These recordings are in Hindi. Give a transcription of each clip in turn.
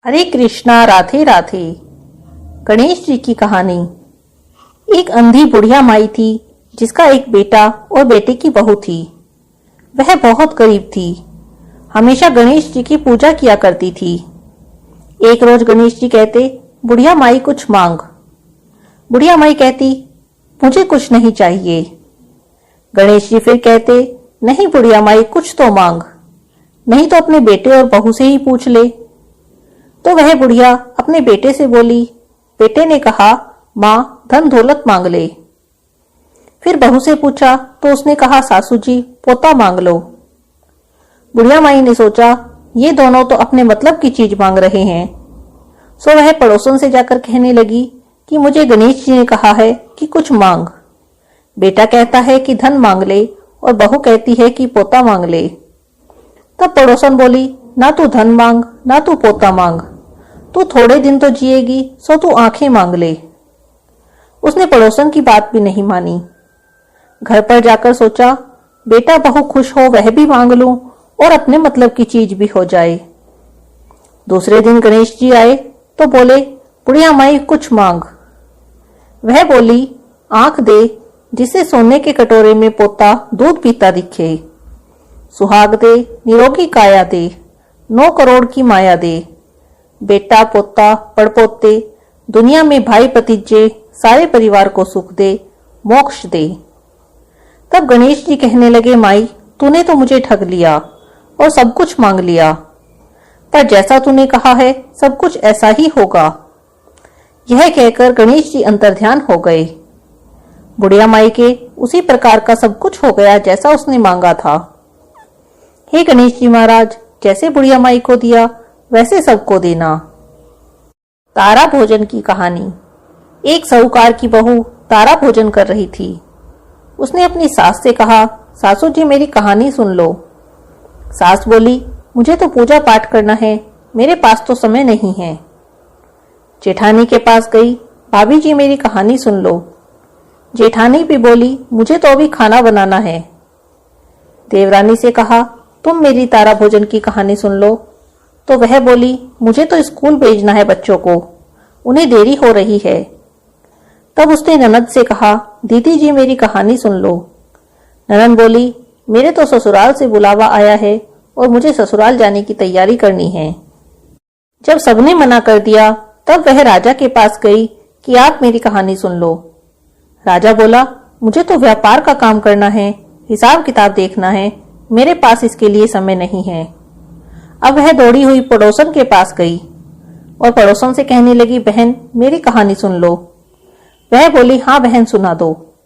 हरे कृष्णा, राधे राधे। गणेश जी की कहानी। एक अंधी बुढ़िया माई थी जिसका एक बेटा और बेटे की बहू थी। वह बहुत गरीब थी, हमेशा गणेश जी की पूजा किया करती थी। एक रोज गणेश जी कहते, बुढ़िया माई कुछ मांग। बुढ़िया माई कहती, मुझे कुछ नहीं चाहिए। गणेश जी फिर कहते, नहीं बुढ़िया माई, कुछ तो मांग, नहीं तो अपने बेटे और बहू से ही पूछ ले। तो वह बुढ़िया अपने बेटे से बोली। बेटे ने कहा, माँ धन दौलत मांग ले। फिर बहू से पूछा तो उसने कहा, सासू जी पोता मांग लो। बुढ़िया माई ने सोचा, ये दोनों तो अपने मतलब की चीज मांग रहे हैं। सो वह पड़ोसन से जाकर कहने लगी कि मुझे गणेश जी ने कहा है कि कुछ मांग। बेटा कहता है कि धन मांग ले और बहू कहती है कि पोता मांग ले। तब पड़ोसन बोली, ना तू धन मांग ना तू पोता मांग, तू थोड़े दिन तो जिएगी, सो तू आंखें मांग ले। उसने पड़ोसन की बात भी नहीं मानी। घर पर जाकर सोचा, बेटा बहू खुश हो वह भी मांग लूं और अपने मतलब की चीज भी हो जाए। दूसरे दिन गणेश जी आए तो बोले, बुढ़िया माई कुछ मांग। वह बोली, आंख दे जिसे सोने के कटोरे में पोता दूध पीता दिखे। सुहाग दे, निरोगी काया दे, 9 करोड़ की माया दे। बेटा पोता पड़पोते, दुनिया में भाई भतीजे, सारे परिवार को सुख दे, मोक्ष दे। तब गणेश जी कहने लगे, माई तूने तो मुझे ठग लिया और सब कुछ मांग लिया, पर जैसा तूने कहा है सब कुछ ऐसा ही होगा। यह कहकर गणेश जी अंतर्ध्यान हो गए। बुढ़िया माई के उसी प्रकार का सब कुछ हो गया जैसा उसने मांगा था। हे गणेश जी महाराज, जैसे बुढ़िया माई को दिया वैसे सबको देना। तारा भोजन की कहानी। एक साहूकार की बहू तारा भोजन कर रही थी। उसने अपनी सास से कहा, सासू जी मेरी कहानी सुन लो। सास बोली, मुझे तो पूजा पाठ करना है, मेरे पास तो समय नहीं है। जेठानी के पास गई, भाभी जी मेरी कहानी सुन लो। जेठानी भी बोली, मुझे तो अभी खाना बनाना है। देवरानी से कहा, तुम मेरी तारा भोजन की कहानी सुन लो। तो वह बोली, मुझे तो स्कूल भेजना है बच्चों को, उन्हें देरी हो रही है। तब उसने ननद से कहा, दीदी जी मेरी कहानी सुन लो। ननद बोली, मेरे तो ससुराल से बुलावा आया है और मुझे ससुराल जाने की तैयारी करनी है। जब सबने मना कर दिया तब वह राजा के पास गई कि आप मेरी कहानी सुन लो। राजा बोला, मुझे तो व्यापार का काम करना है, हिसाब किताब देखना है, मेरे पास इसके लिए समय नहीं है। अब वह दौड़ी हुई पड़ोसन के पास गई और पड़ोसन से कहने लगी, बहन मेरी कहानी सुन लो। वह बोली, हाँ बहन सुना दो।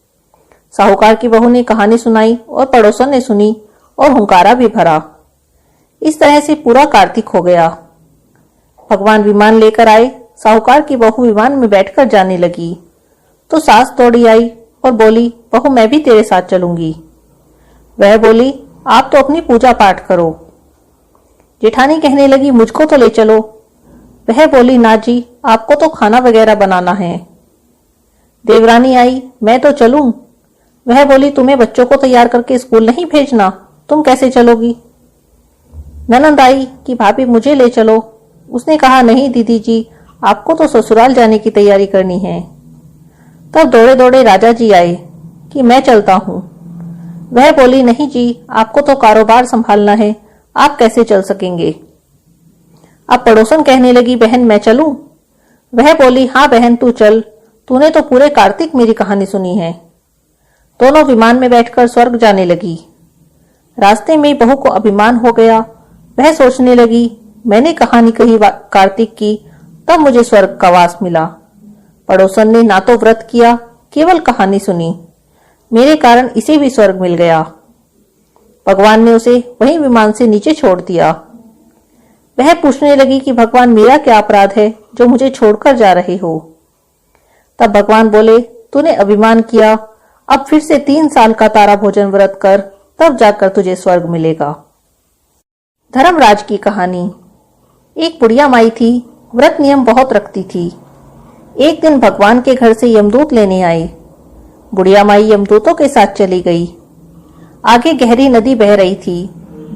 साहूकार की बहू ने कहानी सुनाई और पड़ोसन ने सुनी और हुंकारा भी भरा। इस तरह से पूरा कार्तिक हो गया। भगवान विमान लेकर आए। साहूकार की बहू विमान में बैठकर जाने लगी तो सास दौड़ी आई और बोली, बहू मैं भी तेरे साथ चलूंगी। वह बोली, आप तो अपनी पूजा पाठ करो। जेठानी कहने लगी, मुझको तो ले चलो। वह बोली, ना जी, आपको तो खाना वगैरह बनाना है। देवरानी आई, मैं तो चलूं। वह बोली, तुम्हें बच्चों को तैयार करके स्कूल नहीं भेजना, तुम कैसे चलोगी। ननद आई कि भाभी मुझे ले चलो। उसने कहा, नहीं दीदी जी, आपको तो ससुराल जाने की तैयारी करनी है। तब दौड़े दौड़े राजा जी आए कि मैं चलता हूं। वह बोली, नहीं जी, आपको तो कारोबार संभालना है, आप कैसे चल सकेंगे। अब पड़ोसन कहने लगी, बहन मैं चलूं। वह बोली, हाँ बहन तू चल, तूने तो पूरे कार्तिक मेरी कहानी सुनी है। दोनों विमान में बैठकर स्वर्ग जाने लगी। रास्ते में बहू को अभिमान हो गया। वह सोचने लगी, मैंने कहानी कही कार्तिक की, तब मुझे स्वर्ग का वास मिला। पड़ोसन ने ना तो व्रत किया, केवल कहानी सुनी, मेरे कारण इसे भी स्वर्ग मिल गया। भगवान ने उसे वहीं विमान से नीचे छोड़ दिया। वह पूछने लगी कि भगवान मेरा क्या अपराध है जो मुझे छोड़कर जा रहे हो। तब भगवान बोले, तूने अभिमान किया, अब फिर से 3 साल का तारा भोजन व्रत कर, तब जाकर तुझे स्वर्ग मिलेगा। धर्मराज की कहानी। एक बुढ़िया माई थी, व्रत नियम बहुत रखती थी। एक दिन भगवान के घर से यमदूत लेने आए। बुढ़िया माई यमदूतों के साथ चली गई। आगे गहरी नदी बह रही थी।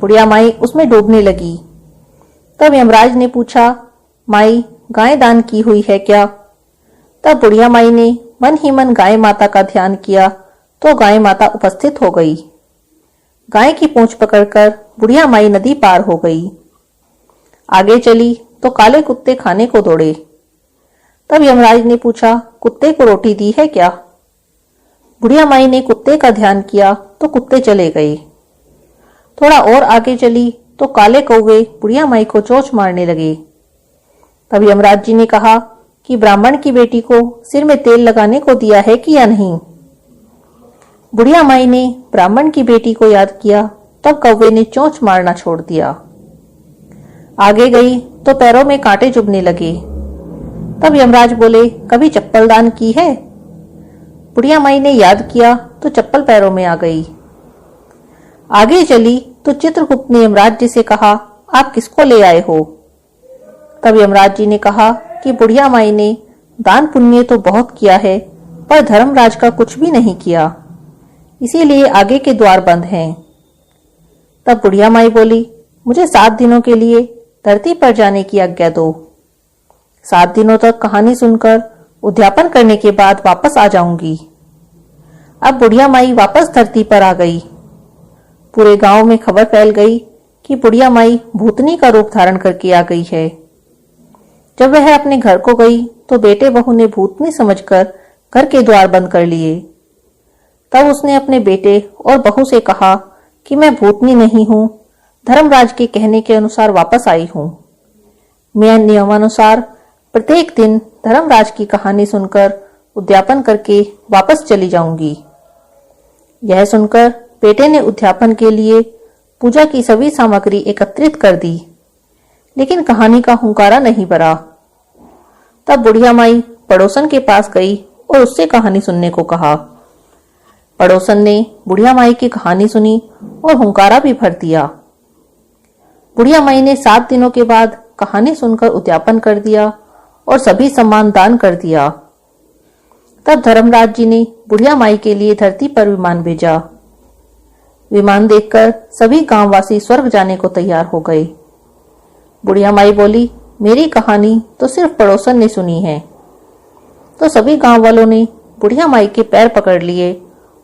बुढ़िया माई उसमें डूबने लगी। तब यमराज ने पूछा, माई गाय दान की हुई है क्या? तब बुढ़िया माई ने मन ही मन गाय माता का ध्यान किया तो गाय माता उपस्थित हो गई। गाय की पूंछ पकड़कर बुढ़िया माई नदी पार हो गई। आगे चली तो काले कुत्ते खाने को दौड़े। तब यमराज ने पूछा, कुत्ते को रोटी दी है क्या? बुढ़िया माई ने कुत्ते का ध्यान किया तो कुत्ते चले गए। थोड़ा और आगे चली तो काले कौवे बुढ़िया माई को चोंच मारने लगे। तब यमराज जी ने कहा कि ब्राह्मण की बेटी को सिर में तेल लगाने को दिया है कि या नहीं? बुढ़िया माई ने ब्राह्मण की बेटी को याद किया, तब कौवे ने चोंच मारना छोड़ दिया। आगे गई तो पैरों में कांटे चुभने लगे। तब यमराज बोले, कभी चप्पल दान की है? बुढ़िया माई ने याद किया तो चप्पल पैरों में आ गई। आगे चली तो चित्रगुप्त ने यमराज जी से कहा, आप किसको ले आए हो? तब यमराज जी ने कहा कि बुढ़िया माई ने दान पुण्य तो बहुत किया है, पर धर्मराज का कुछ भी नहीं किया, इसीलिए आगे के द्वार बंद हैं। तब बुढ़िया माई बोली, मुझे 7 दिनों के लिए धरती पर जाने की आज्ञा दो। 7 दिनों तक कहानी सुनकर उद्यापन करने के बाद वापस आ जाऊंगी। अब बुढ़िया माई वापस धरती पर आ गई। पूरे गांव में खबर फैल गई कि बुढ़िया माई भूतनी का रूप धारण करके आ गई है। जब वह अपने घर को गई तो बेटे बहू ने भूतनी समझकर घर के द्वार बंद कर लिए। तब उसने अपने बेटे और बहू से कहा कि मैं भूतनी नहीं हूं, धर्मराज के कहने के अनुसार वापस आई हूं। मैं नियमानुसार प्रत्येक दिन धर्मराज की कहानी सुनकर उद्यापन करके वापस चली जाऊंगी। यह सुनकर बेटे ने उद्यापन के लिए पूजा की सभी सामग्री एकत्रित कर दी, लेकिन कहानी का हुंकारा नहीं भरा। तब बुढ़िया माई पड़ोसन के पास गई और उससे कहानी सुनने को कहा। पड़ोसन ने बुढ़िया माई की कहानी सुनी और हुंकारा भी भर दिया। बुढ़िया माई ने 7 दिनों के बाद कहानी सुनकर उद्यापन कर दिया और सभी सम्मान दान कर दिया। तब धर्मराज जी ने बुढ़िया माई के लिए धरती पर विमान भेजा। विमान देखकर सभी गांववासी स्वर्ग जाने को तैयार हो गए। बुढ़िया माई बोली, मेरी कहानी तो सिर्फ पड़ोसन ने सुनी है। तो सभी गांव वालों ने बुढ़िया माई के पैर पकड़ लिए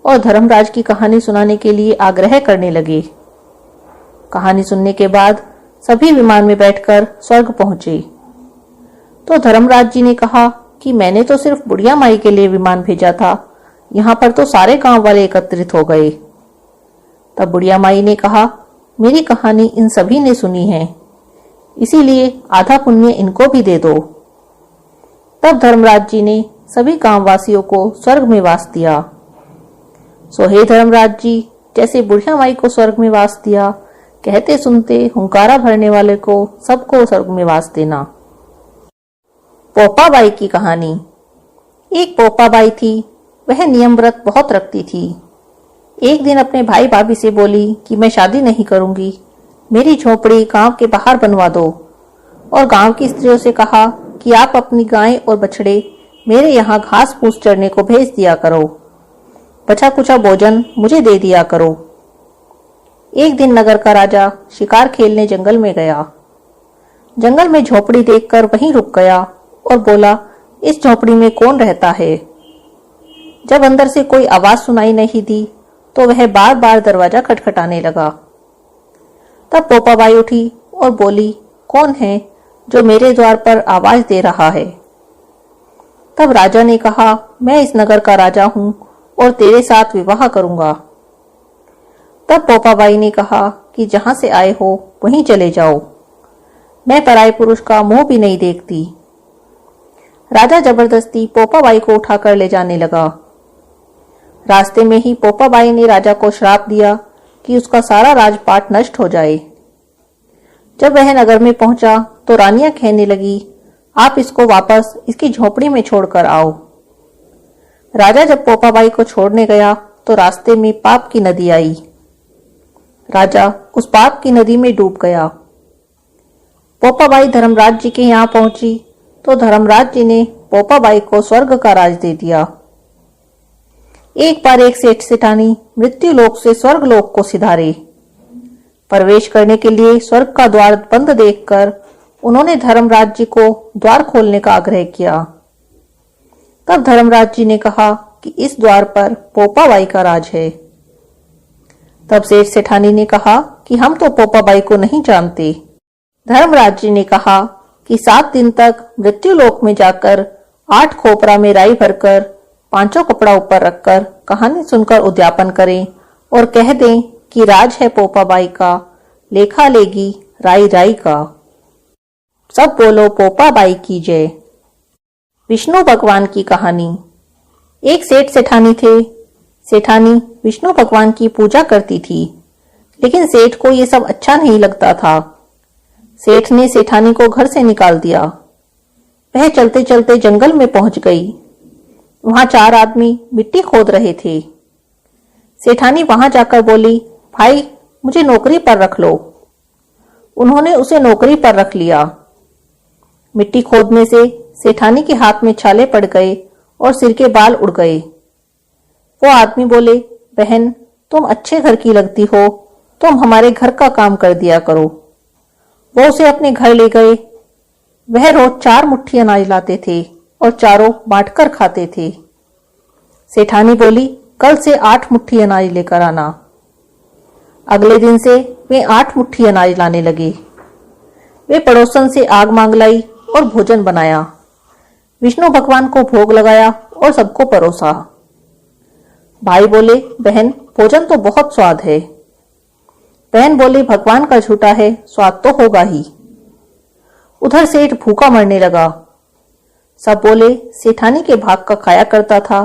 और धर्मराज की कहानी सुनाने के लिए आग्रह करने लगे। कहानी सुनने के बाद सभी विमान में बैठकर स्वर्ग पहुंचे। तो धर्मराज जी ने कहा कि मैंने तो सिर्फ बुढ़िया माई के लिए विमान भेजा था, यहाँ पर तो सारे गांव वाले एकत्रित हो गए। तब बुढ़िया माई ने कहा, मेरी कहानी इन सभी ने सुनी है, इसीलिए आधा पुण्य इनको भी दे दो। तब धर्मराज जी ने सभी गांववासियों को स्वर्ग में वास दिया। सो हे धर्मराज जी, जैसे बुढ़िया माई को स्वर्ग में वास दिया, कहते सुनते हुंकारा भरने वाले को सबको स्वर्ग में वास देना। पोपाबाई की कहानी। एक पोपाबाई थी, वह नियम व्रत बहुत रखती थी। एक दिन अपने भाई भाभी से बोली कि मैं शादी नहीं करूंगी, मेरी झोपड़ी गांव के बाहर बनवा दो, और गांव की स्त्रियों से कहा कि आप अपनी गाय और बछड़े मेरे यहाँ घास फूस चढ़ने को भेज दिया करो, बचा कुचा भोजन मुझे दे दिया करो। एक दिन नगर का राजा शिकार खेलने जंगल में गया। जंगल में झोपड़ी देखकर वहीं रुक गया और बोला, इस झोपड़ी में कौन रहता है? जब अंदर से कोई आवाज सुनाई नहीं दी तो वह बार बार दरवाजा खटखटाने लगा। तब पोपाबाई उठी और बोली, कौन है जो मेरे द्वार पर आवाज दे रहा है? तब राजा ने कहा, मैं इस नगर का राजा हूं और तेरे साथ विवाह करूंगा। तब पोपाबाई ने कहा कि जहां से आए हो वहीं चले जाओ, मैं पराये पुरुष का मुंह भी नहीं देखती। राजा जबरदस्ती पोपाबाई को उठाकर ले जाने लगा। रास्ते में ही पोपाबाई ने राजा को श्राप दिया कि उसका सारा राजपाट नष्ट हो जाए। जब वह नगर में पहुंचा तो रानियां कहने लगी, आप इसको वापस इसकी झोपड़ी में छोड़कर आओ। राजा जब पोपाबाई को छोड़ने गया तो रास्ते में पाप की नदी आई। राजा उस पाप की नदी में डूब गया। पोपाबाई धर्मराज जी के यहाँ पहुंची तो धर्मराज जी ने पोपाबाई को स्वर्ग का राज दे दिया। एक बार एक सेठ सेठानी मृत्यु लोक से स्वर्ग लोक को सिधारे। प्रवेश करने के लिए स्वर्ग का द्वार बंद देखकर उन्होंने धर्मराज जी को द्वार खोलने का आग्रह किया। तब धर्मराज जी ने कहा कि इस द्वार पर पोपाबाई का राज है। तब सेठ सेठानी ने कहा कि हम तो पोपाबाई को नहीं जानते। धर्मराज जी ने कहा कि 7 दिन तक मृत्युलोक में जाकर 8 खोपरा में राई भरकर 5 कपड़ा ऊपर रखकर कहानी सुनकर उद्यापन करें और कह दें कि राज है पोपाबाई का, लेखा लेगी राई राई का। सब बोलो पोपाबाई की जय। विष्णु भगवान की कहानी। एक सेठ सेठानी थे। सेठानी विष्णु भगवान की पूजा करती थी, लेकिन सेठ को ये सब अच्छा नहीं लगता था। सेठ ने सेठानी को घर से निकाल दिया। वह चलते चलते जंगल में पहुंच गई। वहां 4 आदमी मिट्टी खोद रहे थे। सेठानी वहां जाकर बोली, भाई मुझे नौकरी पर रख लो। उन्होंने उसे नौकरी पर रख लिया। मिट्टी खोदने से सेठानी के हाथ में छाले पड़ गए और सिर के बाल उड़ गए। वो आदमी बोले, बहन तुम अच्छे घर की लगती हो, तुम हमारे घर का काम कर दिया करो। वो उसे अपने घर ले गए। वह रोज 4 मुट्ठी अनाज लाते थे और चारों बांटकर खाते थे। सेठानी बोली, कल से 8 मुट्ठी अनाज लेकर आना। अगले दिन से वे 8 मुट्ठी अनाज लाने लगे। वे पड़ोसन से आग मांग लाई और भोजन बनाया। विष्णु भगवान को भोग लगाया और सबको परोसा। भाई बोले, बहन भोजन तो बहुत स्वाद है। बहन बोली, भगवान का झूठा है, स्वाद तो होगा ही। उधर सेठ भूखा मरने लगा। सब बोले, सेठानी के भाग का खाया करता था।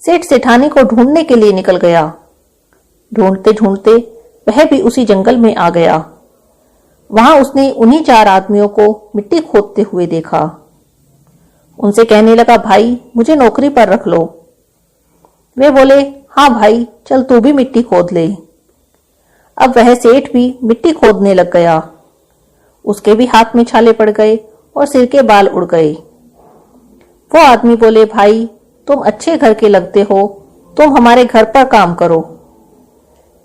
सेठ सेठानी को ढूंढने के लिए निकल गया। ढूंढते ढूंढते वह भी उसी जंगल में आ गया। वहां उसने उन्हीं 4 आदमियों को मिट्टी खोदते हुए देखा। उनसे कहने लगा, भाई मुझे नौकरी पर रख लो। वे बोले, हाँ भाई चल तू भी मिट्टी खोद ले। अब वह सेठ भी मिट्टी खोदने लग गया। उसके भी हाथ में छाले पड़ गए और सिर के बाल उड़ गए। वो आदमी बोले, भाई तुम अच्छे घर के लगते हो, तुम हमारे घर पर काम करो।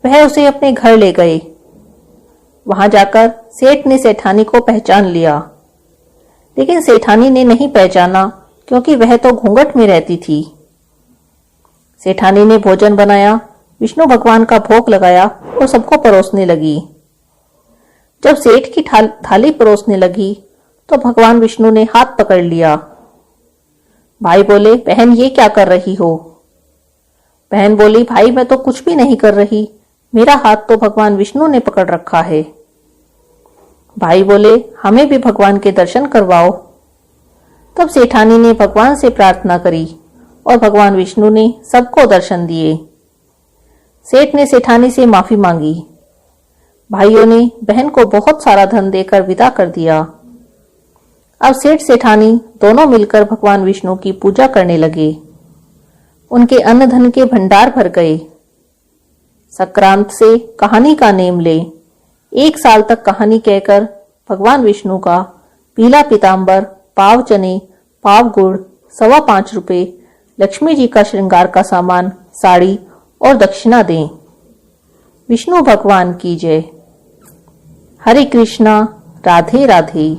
वह उसे अपने घर ले गए। वहां जाकर सेठ ने सेठानी को पहचान लिया, लेकिन सेठानी ने नहीं पहचाना क्योंकि वह तो घूंघट में रहती थी। सेठानी ने भोजन बनाया, विष्णु भगवान का भोग लगाया और सबको परोसने लगी। जब सेठ की थाली परोसने लगी तो भगवान विष्णु ने हाथ पकड़ लिया। भाई बोले, बहन ये क्या कर रही हो? बहन बोली, भाई मैं तो कुछ भी नहीं कर रही, मेरा हाथ तो भगवान विष्णु ने पकड़ रखा है। भाई बोले, हमें भी भगवान के दर्शन करवाओ। तब सेठानी ने भगवान से प्रार्थना करी और भगवान विष्णु ने सबको दर्शन दिए। सेठ ने सेठानी से माफी मांगी। भाइयों ने बहन को बहुत सारा धन देकर विदा कर दिया। अब सेठ सेठानी दोनों मिलकर भगवान विष्णु की पूजा करने लगे। उनके अन्न धन के भंडार भर गए। संक्रांत से कहानी का नेम ले। 1 साल तक कहानी कहकर भगवान विष्णु का पीला पीतांबर, पाव चने, पाव गुड़, 5.25 रुपए, लक्ष्मी जी का श्रृंगार का सामान, साड़ी और दक्षिणा दें। विष्णु भगवान की जय। हरे कृष्णा, राधे राधे।